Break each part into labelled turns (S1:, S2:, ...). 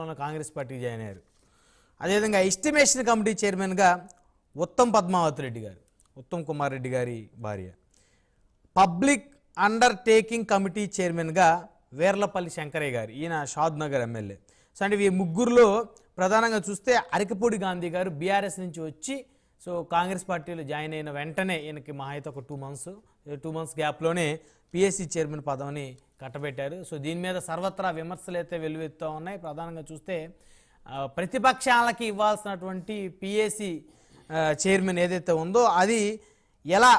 S1: కేవలం కాంగ్రెస్ పార్టీకి జాయిన్ అయ్యారు. అదేవిధంగా ఎస్టిమేషన్ కమిటీ చైర్మన్గా ఉత్తమ్ పద్మావతి రెడ్డి గారు, ఉత్తమ్ కుమార్ రెడ్డి గారి భార్య. పబ్లిక్ అండర్టేకింగ్ కమిటీ చైర్మన్గా వీర్లపల్లి శంకరయ్య గారు, ఈయన షాద్ నగర్ ఎమ్మెల్యే. సో అంటే ఈ ముగ్గురులో ప్రధానంగా చూస్తే అరకపూడి గాంధీ గారు బీఆర్ఎస్ నుంచి వచ్చి సో కాంగ్రెస్ పార్టీలో జాయిన్ అయిన వెంటనే ఈయనకి మహా అయితే ఒక 2 మంత్స్ గ్యాప్లోనే పిఎస్సి చైర్మన్ పదవిని కట్టబెట్టారు. సో దీని మీద సర్వత్రా విమర్శలు అయితే వెల్లువెత్తుతూ ఉన్నాయి. ప్రధానంగా చూస్తే ప్రతిపక్షాలకి ఇవ్వాల్సినటువంటి పిఎస్సి చైర్మన్ ఏదైతే ఉందో అది ఎలా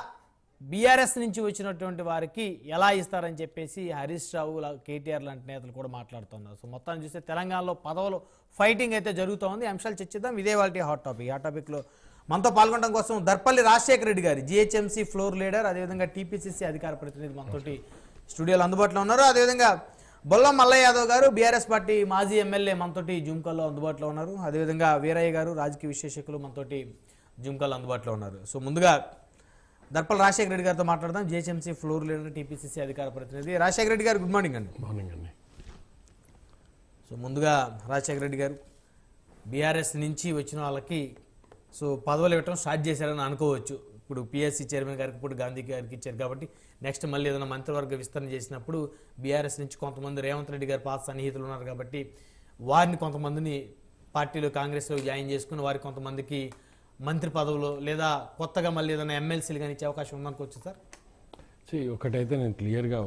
S1: బీఆర్ఎస్ నుంచి వచ్చినటువంటి వారికి ఎలా ఇస్తారని చెప్పేసి హరీష్ రావు, కేటీఆర్ లాంటి నేతలు కూడా మాట్లాడుతున్నారు. సో మొత్తాన్ని చూస్తే తెలంగాణలో పదవులు ఫైటింగ్ అయితే జరుగుతూ ఉంది. అంశాలు చర్చిద్దాం. ఇదే వాళ్ళ హాట్ టాపిక్. ఆ టాపిక్లో మనతో పాల్గొనడం కోసం దర్పల్లి రాజశేఖర రెడ్డి గారు, జిహెచ్ఎంసీ ఫ్లోర్ లీడర్, అదేవిధంగా టీపీసీసీ అధికార ప్రతినిధి మనతోటి స్టూడియోలో అందుబాటులో ఉన్నారు. అదేవిధంగా బొల్లం మల్లయ్య యాదవ్ గారు, బీఆర్ఎస్ పార్టీ మాజీ ఎమ్మెల్యే మనతోటి జూమ్ కాల్లో అందుబాటులో ఉన్నారు. అదేవిధంగా వీరయ్య గారు, రాజకీయ విశ్లేషకులు మనతోటి జూమ్ కాల్లో అందుబాటులో ఉన్నారు. సో ముందుగా దర్పల్లి రాజశేఖర రెడ్డి గారితో మాట్లాడదాం. జిహెచ్ఎంసీ ఫ్లోర్ లీడర్, టీపీసీసీ అధికార ప్రతినిధి రాజశేఖర రెడ్డి గారు, గుడ్ మార్నింగ్ అండి.
S2: మార్నింగ్ అండి.
S1: సో ముందుగా రాజశేఖర రెడ్డి గారు, బీఆర్ఎస్ నుంచి వచ్చిన వాళ్ళకి సో పదవులు ఇవ్వటం స్టార్ట్ చేశారని అనుకోవచ్చు. ఇప్పుడు పిఎస్సి చైర్మన్ గారికి ఇప్పుడు గాంధీ గారికి ఇచ్చారు కాబట్టి నెక్స్ట్ మళ్ళీ ఏదైనా మంత్రివర్గ విస్తరణ చేసినప్పుడు బీఆర్ఎస్ నుంచి కొంతమంది రేవంత్ రెడ్డి గారు పాత సన్నిహితులు ఉన్నారు కాబట్టి వారిని కొంతమందిని పార్టీలో కాంగ్రెస్లో జాయిన్ చేసుకుని వారికి కొంతమందికి మంత్రి పదవులు లేదా కొత్తగా మళ్ళీ ఏదైనా ఎమ్మెల్సీలు కానీ ఇచ్చే అవకాశం ఉందనుకోవచ్చు సార్.
S2: ఒకటైతే నేను క్లియర్గా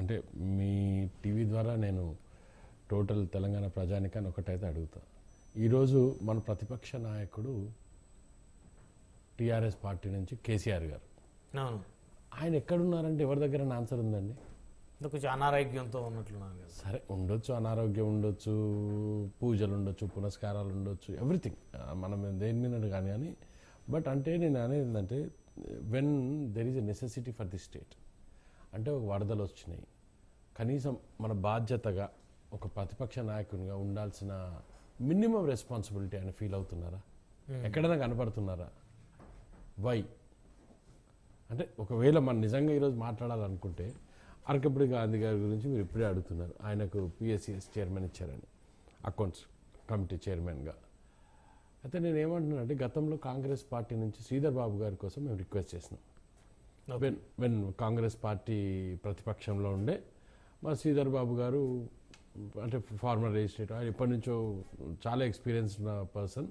S2: అంటే మీ టీవీ ద్వారా నేను టోటల్ తెలంగాణ ప్రజానికాన్ని ఒకటైతే అడుగుతా. ఈరోజు మన ప్రతిపక్ష నాయకుడు టీఆర్ఎస్ పార్టీ నుంచి కేసీఆర్ గారు, ఆయన ఎక్కడున్నారంటే ఎవరి దగ్గర ఆన్సర్ ఉందండి?
S1: కొంచెం అనారోగ్యంతో ఉన్నట్లున్నారు కదా.
S2: సరే ఉండొచ్చు, అనారోగ్యం ఉండొచ్చు, పూజలు ఉండొచ్చు, పునస్కారాలు ఉండొచ్చు, ఎవ్రీథింగ్ మనం దేని మీద కానీ బట్ అంటే నేను అనేది ఏంటంటే when there is a necessity for the state, అంటే ఒక వరదలు వచ్చినాయి, కనీసం మన బాధ్యతగా ఒక ప్రతిపక్ష నాయకునిగా ఉండాల్సిన మినిమం రెస్పాన్సిబిలిటీ ఆయన ఫీల్ అవుతున్నారా? ఎక్కడైనా కనపడుతున్నారా? వై అంటే ఒకవేళ మనం నిజంగా ఈరోజు మాట్లాడాలనుకుంటే అరకపూడి గాంధీ గారి గురించి మీరు ఇప్పుడే అడుగుతున్నారు. ఆయనకు పిఎస్సిఎస్ చైర్మన్ ఇచ్చారని, అకౌంట్స్ కమిటీ చైర్మన్గా. అయితే నేను ఏమంటున్నానంటే గతంలో కాంగ్రెస్ పార్టీ నుంచి శ్రీధర్ బాబు గారి కోసం మేము రిక్వెస్ట్ చేసినాం. వెన్ కాంగ్రెస్ పార్టీ ప్రతిపక్షంలో ఉండే మా శ్రీధర్ బాబు గారు అంటే ఫార్మర్ రిజిస్ట్రేటర్, ఆయన ఎప్పటి నుంచో చాలా ఎక్స్పీరియన్స్ ఉన్న పర్సన్,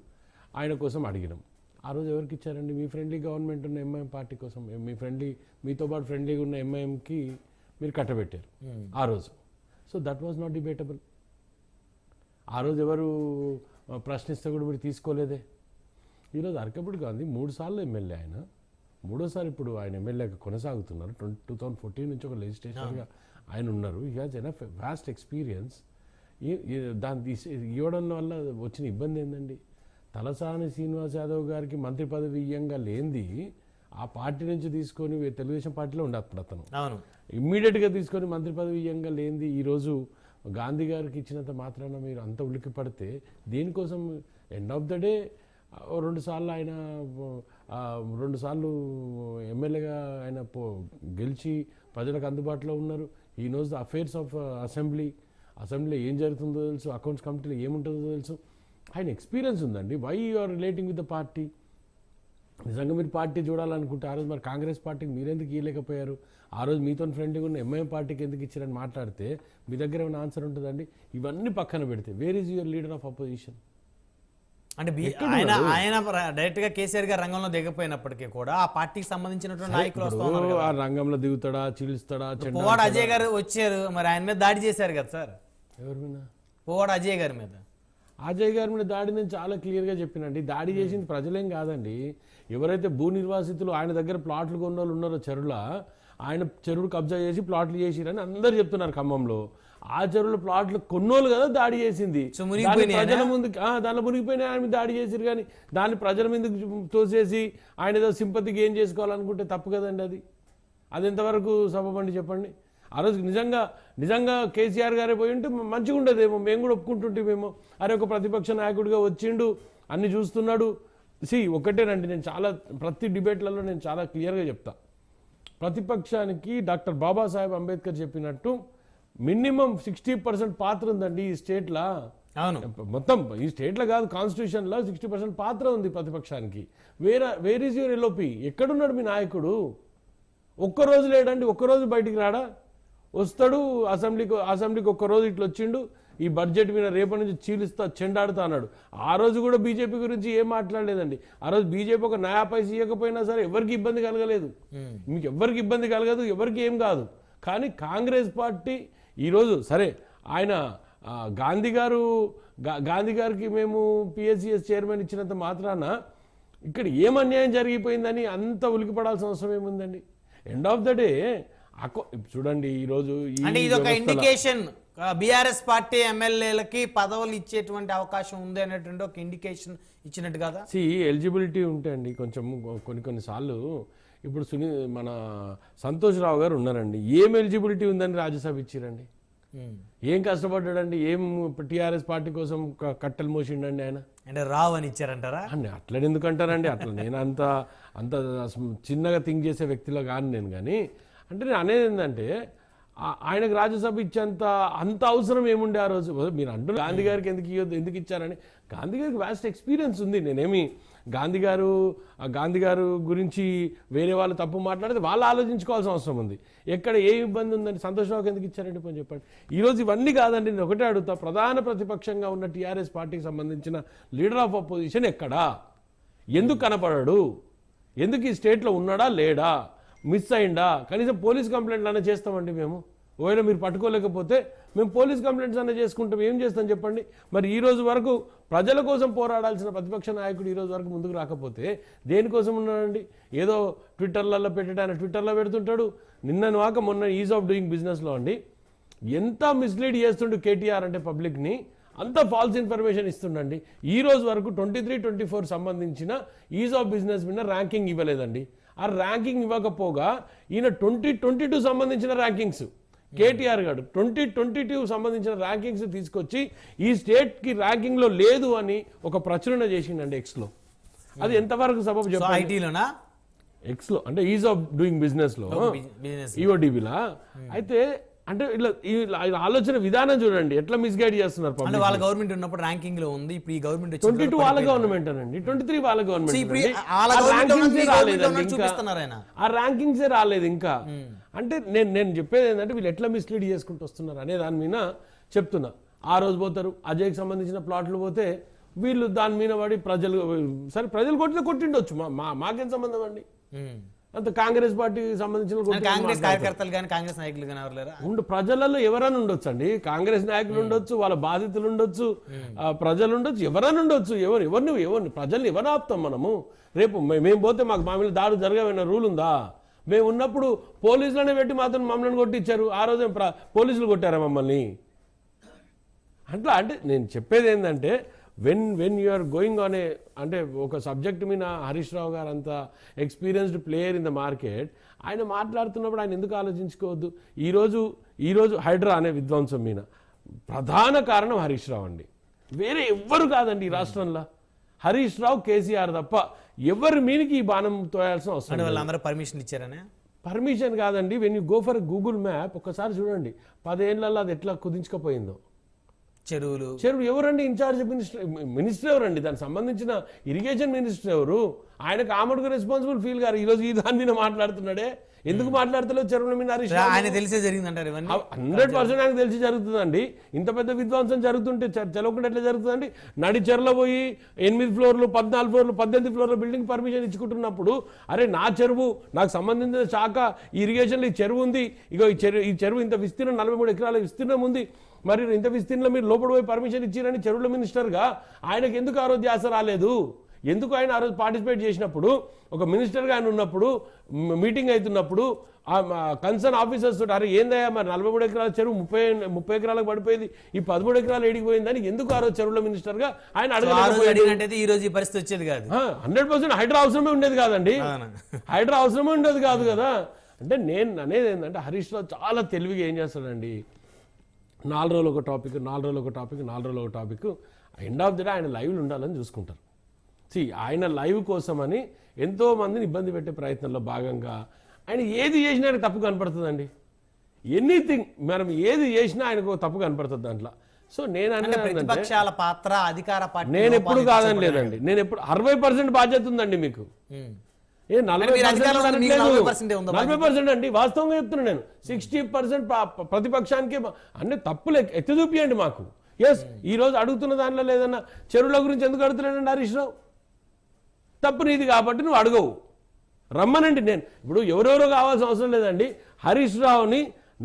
S2: ఆయన కోసం అడిగినాం. ఆ రోజు ఎవరికి ఇచ్చారండి? మీ ఫ్రెండ్లీ గవర్నమెంట్ ఉన్న ఎంఐఎం పార్టీ కోసం, మీతో పాటు ఫ్రెండ్లీగా ఉన్న ఎంఐఎంకి మీరు కట్టబెట్టారు ఆ రోజు. So that was not debatable. ఆ రోజు ఎవరు ప్రశ్నిస్తే కూడా మీరు తీసుకోలేదే. ఈరోజు అరకపూడి గాంధీ 3 సార్లు ఎమ్మెల్యే, ఆయన 3వ సారి ఇప్పుడు ఆయన ఎమ్మెల్యేగా కొనసాగుతున్నారు. 2014 నుంచి ఒక లెజిస్లేషన్గా ఆయన ఉన్నారు. He has enough vast experience. దాన్ని ఇవ్వడం వల్ల వచ్చిన ఇబ్బంది ఏంటండి? తలసాని శ్రీనివాస్ యాదవ్ గారికి మంత్రి పదవి ఇయ్యంగా లేనిది ఆ పార్టీ నుంచి తీసుకొని తెలుగుదేశం పార్టీలో ఉండేప్పుడు అతను ఇమ్మీడియట్గా తీసుకొని మంత్రి పదవి ఇయ్యంగా లేనిది ఈరోజు గాంధీ గారికి ఇచ్చినంత మాత్రాన మీరు అంత ఉలికి పడితే దేనికోసం? ఎండ్ ఆఫ్ ద డే 2 సార్లు ఆయన 2 సార్లు ఎమ్మెల్యేగా ఆయన గెలిచి ప్రజలకు అందుబాటులో ఉన్నారు. ఈ knows the affairs of assembly ఏం జరుగుతుందో తెలుసు, అకౌంట్స్ కమిటీలో ఏముంటుందో తెలుసు. ఆయన ఎక్స్పీరియన్స్ ఉందండి. Why you are relating with the party? నిజంగా మీరు పార్టీ చూడాలనుకుంటే ఆ రోజు మరి కాంగ్రెస్ పార్టీకి మీరెందుకు ఇవ్వలేకపోయారు? ఆ రోజు మీతో ఫ్రెండ్గా ఉన్న ఎంఐఎం పార్టీకి ఎందుకు ఇచ్చారని మాట్లాడితే మీ దగ్గర ఏమైనా ఆన్సర్ ఉంటుందండి? ఇవన్నీ పక్కన పెడితే where is your leader of opposition?
S1: అంటే ఆయన డైరెక్ట్ గా కేసీఆర్ గారు రంగంలో దిగపోయినప్పటికీ కూడా ఆ పార్టీకి సంబంధించినటువంటి నాయకులు
S2: ఆ రంగంలో దిగుతాడా, చీలుస్తాడా?
S1: పువ్వాడ అజయ్ గారు వచ్చారు, మరి ఆయన మీద దాడి చేశారు కదా సార్.
S2: ఎవరి మీద?
S1: పువ్వాడ అజయ్ గారి మీద.
S2: అజయ్ గారి మీద దాడి నేను చాలా క్లియర్గా చెప్పినండి. దాడి చేసింది ప్రజలేం కాదండి. ఎవరైతే భూ నిర్వాసితులు ఆయన దగ్గర ప్లాట్లు కొన్న వాళ్ళు ఉన్నారో చెరువుల, ఆయన చెరువులు కబ్జా చేసి ప్లాట్లు చేసిరని అందరు చెప్తున్నారు ఖమ్మంలో. ఆ చెరువుల ప్లాట్లు కొన్నోళ్ళు కదా దాడి చేసింది. ప్రజల ముందు దానిలో మునిగిపోయినా ఆయన మీద దాడి చేసిరు, కానీ దాన్ని ప్రజల మీదకి తోసేసి ఆయన ఏదో సింపతి గెయిన్ చేసుకోవాలనుకుంటే తప్పు కదండి. అది ఎంతవరకు సబబండి చెప్పండి. ఆ రోజు నిజంగా కేసీఆర్ గారే పోయి ఉంటే మంచిగా ఉండదేమో, మేము కూడా ఒప్పుకుంటుంటేమేమో. అరే ఒక ప్రతిపక్ష నాయకుడిగా వచ్చిండు, అన్ని చూస్తున్నాడు. ఒకటేనండి, నేను ప్రతి డిబేట్లలో నేను చాలా క్లియర్గా చెప్తా. ప్రతిపక్షానికి డాక్టర్ బాబాసాహెబ్ అంబేద్కర్ చెప్పినట్టు మినిమం 60% పాత్ర ఉందండి ఈ స్టేట్లో.
S1: అవును.
S2: మొత్తం ఈ స్టేట్లో కాదు, కాన్స్టిట్యూషన్లో 60% పాత్ర ఉంది ప్రతిపక్షానికి. Where is your LOP? ఎక్కడున్నాడు మీ నాయకుడు? ఒక్కరోజు లేడండి, ఒక్కరోజు బయటికి రాడా? వస్తాడు అసెంబ్లీకి ఒక్కరోజు ఇట్లా వచ్చిండు, ఈ బడ్జెట్ మీద రేపటి నుంచి చీలిస్తా చెండాడుతా అన్నాడు. ఆ రోజు కూడా బీజేపీ గురించి ఏం మాట్లాడలేదండి. ఆ రోజు బీజేపీ ఒక నయా పైసా ఇవ్వకపోయినా సరే ఎవరికి ఇబ్బంది కలగలేదు, మీకు ఎవరికి ఇబ్బంది కలగదు, ఎవరికి ఏం కాదు. కానీ కాంగ్రెస్ పార్టీ ఈరోజు సరే, ఆయన గాంధీ గారికి మేము పిఎస్సిఎస్ చైర్మన్ ఇచ్చినంత మాత్రాన ఇక్కడ ఏం అన్యాయం జరిగిపోయిందని అంత ఉలికిపడాల్సిన అవసరం ఏముందండి? ఎండ్ ఆఫ్ ద డే చూడండి, ఈరోజు
S1: అంటే ఇది ఒక ఇండికేషన్, బీఆర్ఎస్ పార్టీ ఎమ్మెల్యేలకి పదవులు ఇచ్చేటువంటి అవకాశం ఉంది అనేటువంటి ఒక ఇండికేషన్ ఇచ్చినట్టు కదా.
S2: ఎలిజిబిలిటీ ఉంటాయండి కొంచెం కొన్నిసార్లు. ఇప్పుడు మన సంతోష్ రావు గారు ఉన్నారండి, ఏం ఎలిజిబిలిటీ ఉందని రాజ్యసభ ఇచ్చిరండి? ఏం కష్టపడ్డాడండి? ఏం టీఆర్ఎస్ పార్టీ కోసం కట్టెలు మోసిండండి ఆయన?
S1: అంటే రావు అని ఇచ్చారంటారా?
S2: అట్లా ఎందుకంటారండి? అట్లా నేను అంత చిన్నగా థింక్ చేసే వ్యక్తిలో కాను నేను. కానీ అంటే నేను అనేది ఏంటంటే, ఆయనకు రాజ్యసభ ఇచ్చేంత అవసరం ఏముండే ఆ రోజు? మీరు అంటున్నారు గాంధీ గారికి ఎందుకు ఇచ్చారని. గాంధీ గారికి వ్యాస్ట్ ఎక్స్పీరియన్స్ ఉంది. నేనేమి గాంధీ గారు గురించి వేరే వాళ్ళు తప్పు మాట్లాడితే వాళ్ళు ఆలోచించుకోవాల్సిన అవసరం ఉంది. ఎక్కడ ఏ ఇబ్బంది ఉందని సంతోష్ రావుకి ఎందుకు ఇచ్చారండి పోనీ చెప్పండి. ఈరోజు ఇవన్నీ కాదండి, నేను ఒకటే అడుగుతా, ప్రధాన ప్రతిపక్షంగా ఉన్న టీఆర్ఎస్ పార్టీకి సంబంధించిన లీడర్ ఆఫ్ అపోజిషన్ ఎక్కడా? ఎందుకు కనపడాడు? ఎందుకు ఈ స్టేట్లో ఉన్నాడా లేడా? మిస్ అయిందా? కనీసం పోలీస్ కంప్లైంట్లు అన్నా చేస్తామండి మేము. ఒకవేళ మీరు పట్టుకోలేకపోతే మేము పోలీస్ కంప్లైంట్స్ అన్నా చేసుకుంటాం. ఏం చేస్తాం చెప్పండి? మరి ఈ రోజు వరకు ప్రజల కోసం పోరాడాల్సిన ప్రతిపక్ష నాయకుడు ఈ రోజు వరకు ముందుకు రాకపోతే దేనికోసం ఉన్నాడండి? ఏదో ట్విట్టర్లలో పెట్టడానికి ట్విట్టర్లో పెడుతుంటాడు. మొన్న ఈజ్ ఆఫ్ డూయింగ్ బిజినెస్లో అండి ఎంత మిస్లీడ్ చేస్తుండు కేటీఆర్ అంటే పబ్లిక్ని, అంత ఫాల్స్ ఇన్ఫర్మేషన్ ఇస్తుండండి. ఈ రోజు వరకు 23-24 సంబంధించిన ఈజ్ ఆఫ్ బిజినెస్ మీద ర్యాంకింగ్ ఇవ్వలేదండి. ఆ ర్యాంకింగ్ ఇవ్వకపోగా ఈయన 2022 సంబంధించిన ర్యాంకింగ్స్, కేటీఆర్ గారు 2022 సంబంధించిన ర్యాంకింగ్స్ తీసుకొచ్చి ఈ స్టేట్కి ర్యాంకింగ్లో లేదు అని ఒక ప్రచురణ చేసిండండి ఎక్స్లో. అది ఎంతవరకు సబబు చెప్పండి?
S1: ఐటీలోనా?
S2: ఎక్స్లో అంటే ఈజ్ ఆఫ్ డూయింగ్ బిజినెస్లో, ఈఓడిబిలా. అయితే అంటే ఇట్లా ఆలోచన విధానం చూడండి ఎట్లా మిస్గైడ్ చేస్తున్నారు.
S1: వాళ్ళ గవర్నమెంట్ ఉన్నప్పుడు ర్యాంకింగ్ లో ఉంది, ఇప్పుడు ఈ గవర్నమెంట్
S2: 22 వాళ్ళ గవర్నమెంట్ అనండి, 23 వాళ్ళ గవర్నమెంట్, ఆ ర్యాంకింగ్సే రాలేదు ఇంకా. అంటే నేను చెప్పేది ఏంటంటే వీళ్ళు ఎట్లా మిస్లీడ్ చేసుకుంటూ వస్తున్నారు అనే దాని మీద చెప్తున్నా. ఆ రోజు పోతారు అజయ్కి సంబంధించిన ప్లాట్లు పోతే వీళ్ళు దాని మీద పడి ప్రజలు కొట్టిండొచ్చు, మాకేం సంబంధం అండి? అంత కాంగ్రెస్ పార్టీకి సంబంధించిన
S1: కాంగ్రెస్ కార్యకర్తలు కానీ కాంగ్రెస్ నాయకులు కానీ ఎవరు
S2: ప్రజలలో ఎవరైనా ఉండొచ్చు అండి. కాంగ్రెస్ నాయకులు ఉండొచ్చు, వాళ్ళ బాధితులు ఉండొచ్చు, ప్రజలు ఉండొచ్చు, ఎవరైనా ఉండొచ్చు. ఎవరిని ప్రజల్ని ఎవరు ఆపుతాం మనము? రేపు మేము పోతే మా మీద దాడు జరగవన్న రూల్ ఉందా? మేము ఉన్నప్పుడు పోలీసులనే పెట్టి మాత్రం మమ్మల్ని కొట్టించారు. ఆ రోజు పోలీసులు కొట్టారా మమ్మల్ని? అట్లా అంటే నేను చెప్పేది ఏంటంటే, when you are going on అంటే ఒక సబ్జెక్ట్ మీద హరీష్ రావు గారు అంత experienced player in the market, ఆయన మాట్లాడుతున్నప్పుడు ఆయన ఎందుకు ఆలోచించుకోవద్దు? ఈరోజు హైడ్రా అనే విధ్వంసం మీద ప్రధాన కారణం హరీష్ రావు అండి, వేరే ఎవ్వరు కాదండి ఈ రాష్ట్రంలో. హరీష్ రావు, కేసీఆర్ తప్ప ఎవరి మీదకి ఈ బాణం తోయాల్సిన అవసరం.
S1: వాళ్ళందరూ పర్మిషన్ ఇచ్చారనే?
S2: పర్మిషన్ కాదండి. When you go for Google map ఒక్కసారి చూడండి, 10 ఏళ్లలో అది ఎట్లా కుదించుకపోయిందో.
S1: చెరువులు
S2: ఎవరండి ఇన్ఛార్జ్ మినిస్టర్ ఎవరండి? దానికి సంబంధించిన ఇరిగేషన్ మినిస్టర్ ఎవరు? ఆయనకు ఆమెకు రెస్పాన్సిబుల్ ఫీల్ గారు ఈరోజు ఈ దాని మీద మాట్లాడుతున్నాడే. ఎందుకు మాట్లాడతలేదు చెరువుల మీద?
S1: ఆయన తెలిసే జరిగిందంటారు
S2: 100% ఆయనకు తెలిసి జరుగుతుందండి. ఇంత పెద్ద విధ్వంసం జరుగుతుంటే తెలవకుండా ఎట్లా జరుగుతుందండి? నడి చెరువులో పోయి 8 ఫ్లోర్లు 14 ఫ్లోర్లు 18 ఫ్లోర్ల బిల్డింగ్ పర్మిషన్ ఇచ్చుకుంటున్నప్పుడు, అరే నా చెరువు, నాకు సంబంధించిన శాఖ ఇరిగేషన్లో ఈ చెరువు ఉంది, ఇగో ఈ చెరువు ఇంత విస్తీర్ణం 43 ఎకరాల విస్తీర్ణం ఉంది, మరి ఇంత విస్తీర్ణంలో మీరు లోపల పోయి పర్మిషన్ ఇచ్చారని చెరువుల మినిస్టర్గా ఆయనకు ఎందుకు ఆ రోజు ధ్యాస రాలేదు? ఎందుకు ఆయన ఆ రోజు పార్టిసిపేట్ చేసినప్పుడు, ఒక మినిస్టర్గా ఆయన ఉన్నప్పుడు, మీటింగ్ అవుతున్నప్పుడు కన్సర్న్ ఆఫీసర్స్ తోటి, అరే ఏందయ్యా మరి 43 ఎకరాల చెరువు 30 ఎకరాలకు పడిపోయింది, ఈ 13 ఎకరాలు ఏడిపోయిందని ఎందుకు ఆ రోజు చెరువుల మినిస్టర్గా ఆయన
S1: అడగలేదు? ఈ రోజు ఈ పరిస్థితి వచ్చేది కాదు.
S2: 100% హైడ్రా అవసరమే ఉండేది కాదండి. హైడ్రా అవసరమే ఉండేది కాదు కదా. అంటే నేను అనేది ఏంటంటే, హరీష్ రావు చాలా తెలివిగా ఏం చేస్తాడండి, 4 రోజులు ఒక టాపిక్, 4 రోజులు ఒక టాపిక్, 4 రోజులు ఒక topic, end of the day ఆయన లైవ్లు ఉండాలని చూసుకుంటారు. ఆయన లైవ్ కోసమని ఎంతో మందిని ఇబ్బంది పెట్టే ప్రయత్నంలో భాగంగా ఆయన ఏది చేసినా ఆయనకు తప్పు కనపడుతుందండి. ఎనీథింగ్ మనం ఏది చేసినా ఆయనకు తప్పు కనపడుతుంది దాంట్లో. సో నేను
S1: అంటే ప్రతిపక్షాల పాత్ర అధికార పార్టీ
S2: నేను ఎప్పుడు కాదని లేదండి, నేను ఎప్పుడు 60% బాధ్యత ఉందండి మీకు. ఏ 40% అండి, వాస్తవంగా చెప్తున్నా నేను. 60% ప్రతిపక్షానికి అన్ని తప్పులు ఎత్తి చూపియండి మాకు. ఎస్, ఈ రోజు అడుగుతున్న దాంట్లో లేదన్నా చెరువుల గురించి ఎందుకు అడుగుతున్నాడండి హరీష్ రావు? తప్పు నీది కాబట్టి నువ్వు అడగవు, రమ్మనండి. నేను ఇప్పుడు ఎవరెవరో కావాల్సిన అవసరం లేదండి. హరీష్ రావుని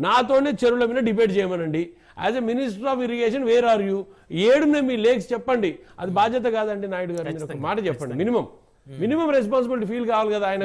S2: నాతోనే చెరువుల మీద డిబేట్ చేయమనండి. As a minister of irrigation where are you? 7 మీ లేక్స్ చెప్పండి. అది బాధ్యత కాదండి నాయుడు గారు, మీరు ఒక మాట చెప్పండి. మినిమం రెస్పాన్సిబిలిటీ ఫీల్ కావాలి కదా ఆయన.